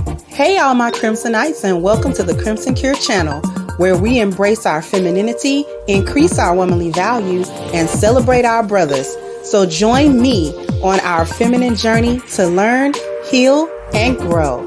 Hey, all my Crimsonites, and welcome to the Crimson Cure channel, where we embrace our femininity, increase our womanly value, and celebrate our brothers. So join me on our feminine journey to learn, heal, and grow.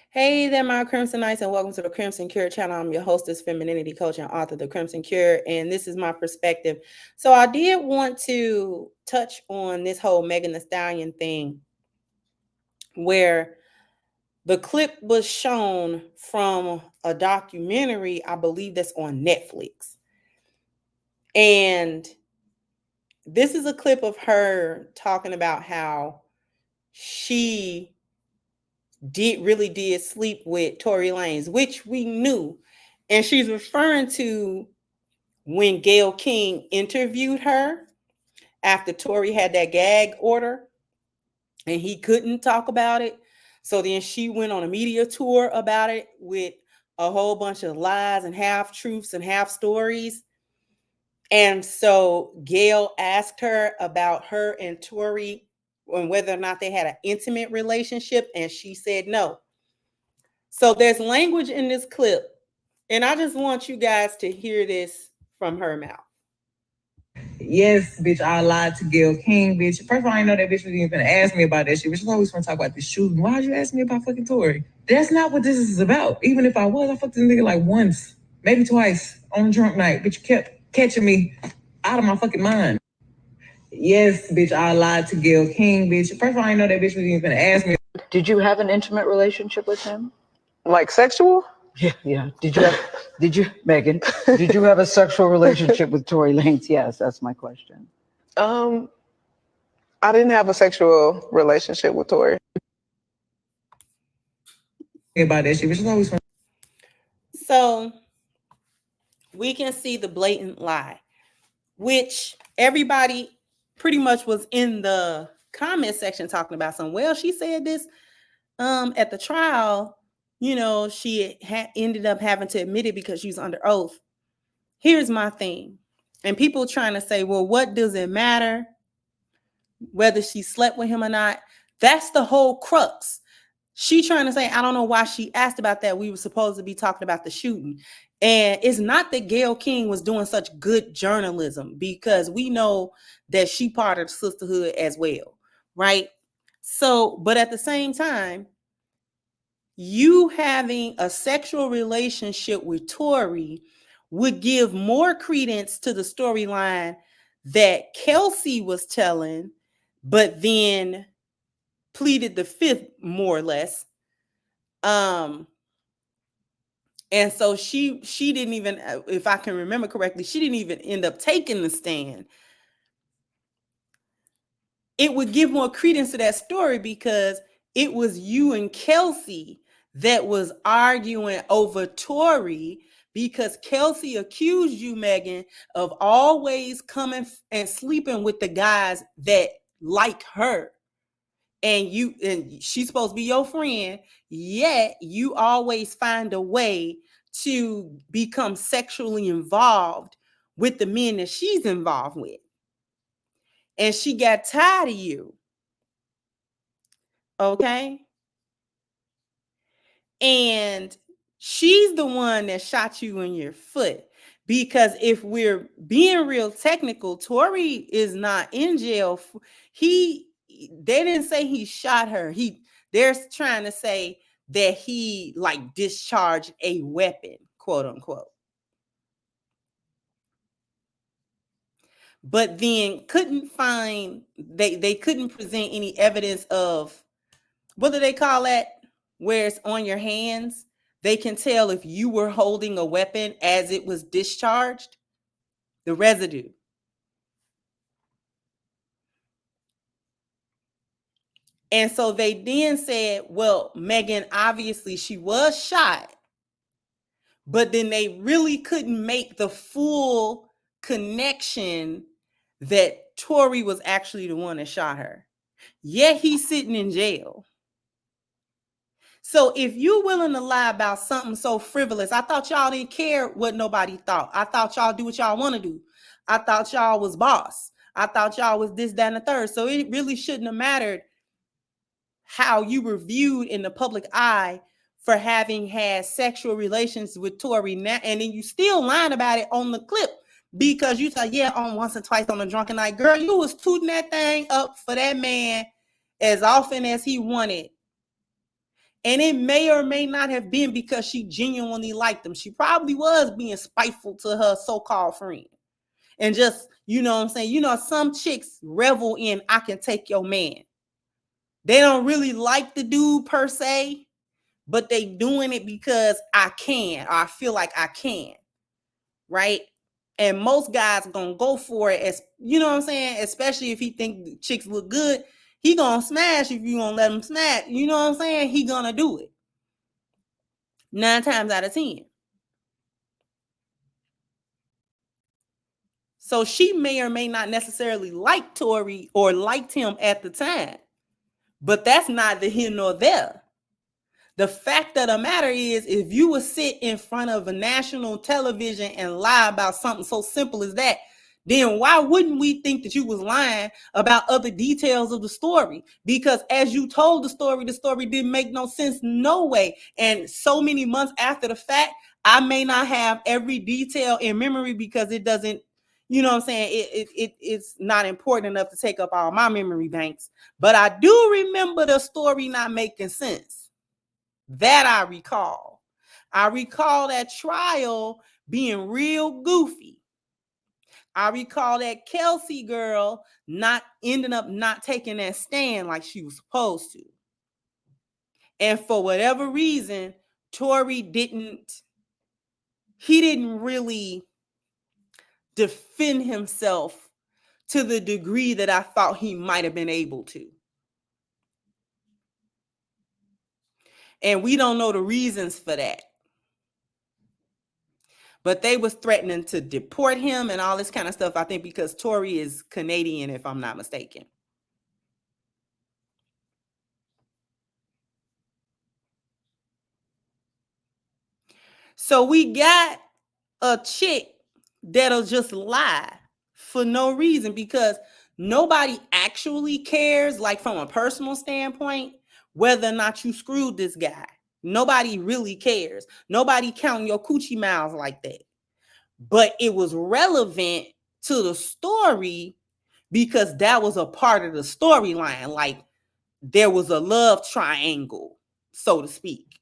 Hey there, my Crimsonites, and welcome to the Crimson Cure channel. I'm your hostess, femininity coach, and author of The Crimson Cure, and this is my perspective. So I did want to touch on this whole Megan Thee Stallion thing, where the clip was shown from a documentary, I believe that's on Netflix. And this is a clip of her talking about how she really did sleep with Tory Lanez, which we knew. And she's referring to when Gayle King interviewed her after Tory had that gag order and he couldn't talk about it. So then she went on a media tour about it with a whole bunch of lies and half truths and half stories. And so Gayle asked her about her and Tory and whether or not they had an intimate relationship, and she said no. So there's language in this clip, and I just want you guys to hear this from her mouth. Yes, bitch, I lied to Gayle King, bitch. First of all, I didn't know that bitch was even gonna ask me about that shit. Bitch, I always want to talk about this shooting. Why'd you ask me about fucking Tory? That's not what this is about. Even if I was, I fucked this nigga like once, maybe twice on a drunk night. Bitch, you kept catching me out of my fucking mind. Yes, bitch, I lied to Gayle King, bitch. First of all, I didn't know that bitch was even gonna ask me. Did you have an intimate relationship with him? Like sexual? Yeah. Did you, Megan, did you have a sexual relationship with Tory Lanez? Yes, that's my question. I didn't have a sexual relationship with Tory. About that shit, bitch, I always want. So we can see the blatant lie, which everybody pretty much was in the comment section talking about some. Well, she said this at the trial, you know, she ended up having to admit it because she was under oath. Here's my thing. And people trying to say, well, what does it matter whether she slept with him or not? That's the whole crux. She trying to say, I don't know why she asked about that. We were supposed to be talking about the shooting. And it's not that Gayle King was doing such good journalism, because we know that she part of the sisterhood as well, right? So, but at the same time, you having a sexual relationship with Tory would give more credence to the storyline that Kelsey was telling, but then pleaded the fifth, more or less. And so she didn't even, if I can remember correctly, she didn't even end up taking the stand. It would give more credence to that story because it was you and Kelsey that was arguing over Tory, because Kelsey accused you, Megan, of always coming and sleeping with the guys that like her. And she's supposed to be your friend, yet you always find a way to become sexually involved with the men that she's involved with. And she got tired of you. Okay? And she's the one that shot you in your foot. Because if we're being real technical, Tory is not in jail. They didn't say he shot her. They're trying to say that he like discharged a weapon, quote unquote. But then they couldn't present any evidence of, what do they call that, where it's on your hands? They can tell if you were holding a weapon as it was discharged, the residue. And so they then said, well, Megan, obviously she was shot, but then they really couldn't make the full connection that Tory was actually the one that shot her. Yet he's sitting in jail. So if you're willing to lie about something so frivolous, I thought y'all didn't care what nobody thought. I thought y'all do what y'all want to do. I thought y'all was boss. I thought y'all was this, that, and the third. So it really shouldn't have mattered how you were viewed in the public eye for having had sexual relations with Tory now, and then you still lying about it on the clip because you thought, yeah, on once or twice on a drunken night. Girl, you was tooting that thing up for that man as often as he wanted. And it may or may not have been because she genuinely liked him. She probably was being spiteful to her so-called friend. And just, you know what I'm saying? You know, some chicks revel in, I can take your man. They don't really like the dude per se, but they doing it because I can, or I feel like I can, right? And most guys gonna go for it, as you know what I'm saying, especially if he think the chicks look good. He gonna smash if you gonna let him smash. You know what I'm saying? He gonna do it 9 times out of 10. So she may or may not necessarily like Tory or liked him at the time, but that's neither here nor there. The fact of the matter is, if you would sit in front of a national television and lie about something so simple as that, then why wouldn't we think that you was lying about other details of the story? Because as you told the story didn't make no sense, no way. And so many months after the fact, I may not have every detail in memory because it doesn't, you know what I'm saying? It's not important enough to take up all my memory banks. But I do remember the story not making sense. That I recall. I recall that trial being real goofy. I recall that Kelsey girl not ending up not taking that stand like she was supposed to. And for whatever reason, Tory didn't really defend himself to the degree that I thought he might have been able to. And we don't know the reasons for that. But they was threatening to deport him and all this kind of stuff, I think, because Tory is Canadian, if I'm not mistaken. So we got a chick that'll just lie for no reason because nobody actually cares, like from a personal standpoint, whether or not you screwed this guy. Nobody really cares. Nobody counting your coochie miles like that. But it was relevant to the story because that was a part of the storyline. Like there was a love triangle, so to speak.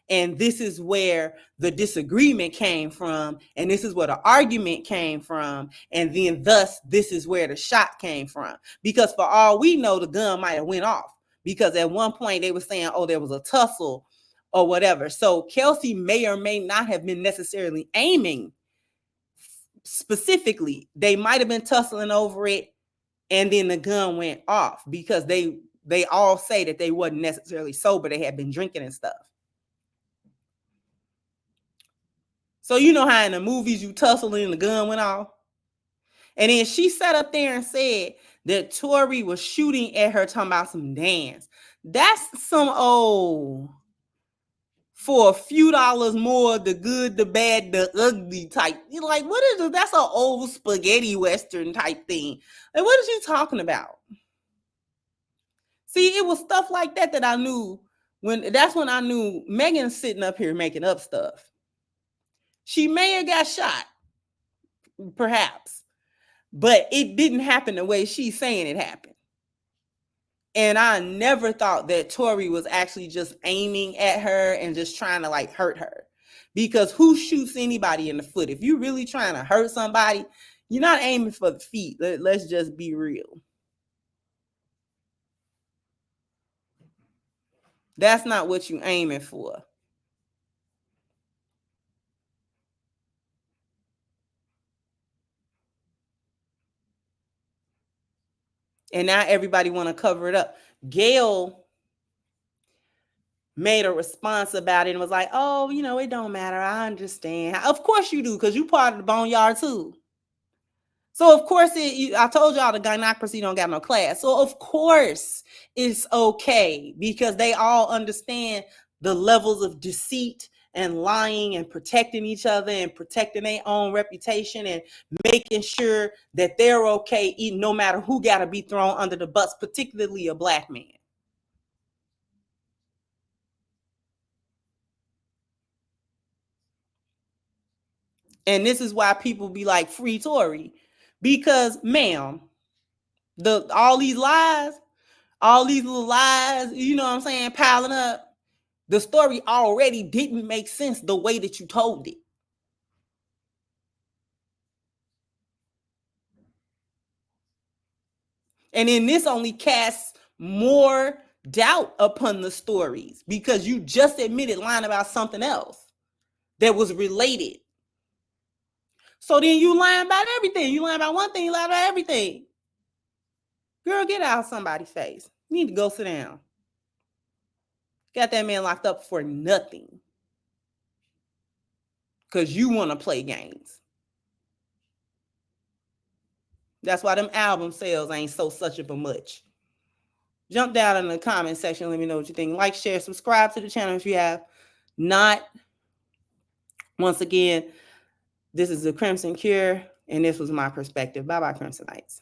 And this is where the disagreement came from. And this is where the argument came from. And then thus, this is where the shot came from. Because for all we know, the gun might have went off. Because at one point they were saying, oh, there was a tussle or whatever. So Kelsey may or may not have been necessarily aiming specifically. They might have been tussling over it. And then the gun went off because they all say that they wasn't necessarily sober. They had been drinking and stuff. So you know how in the movies you tussle and the gun went off? And then she sat up there and said that Tory was shooting at her talking about some dance. That's some old, for a few dollars more, the good, the bad, the ugly type. You're like, what is this? That's an old spaghetti western type thing. Like, what is she talking about? See, it was stuff like that I knew that's when I knew Megan's sitting up here making up stuff. She may have got shot, perhaps, but it didn't happen the way she's saying it happened. And I never thought that Tory was actually just aiming at her and just trying to like hurt her. Because who shoots anybody in the foot? If you're really trying to hurt somebody, you're not aiming for the feet. Let's just be real. That's not what you're aiming for. And now everybody want to cover it up. Gail made a response about it and was like, oh, you know, it don't matter. I understand. Of course you do, because you part of the boneyard too. So of course, I told y'all the gynocracy don't got no class. So of course it's okay because they all understand the levels of deceit and lying and protecting each other and protecting their own reputation and making sure that they're okay, no matter who got to be thrown under the bus, particularly a Black man. And this is why people be like, free Tory. Because, ma'am, all these little lies, you know what I'm saying, piling up, the story already didn't make sense the way that you told it. And then this only casts more doubt upon the stories because you just admitted lying about something else that was related. So then you lying about everything. You lying about one thing, you lying about everything. Girl, get out of somebody's face. You need to go sit down. Got that man locked up for nothing. Because you want to play games. That's why them album sales ain't so such of a much. Jump down in the comment section. Let me know what you think. Like, share, subscribe to the channel if you have not. Once again, this is the Crimson Cure, and this was my perspective. Bye-bye, Crimsonites.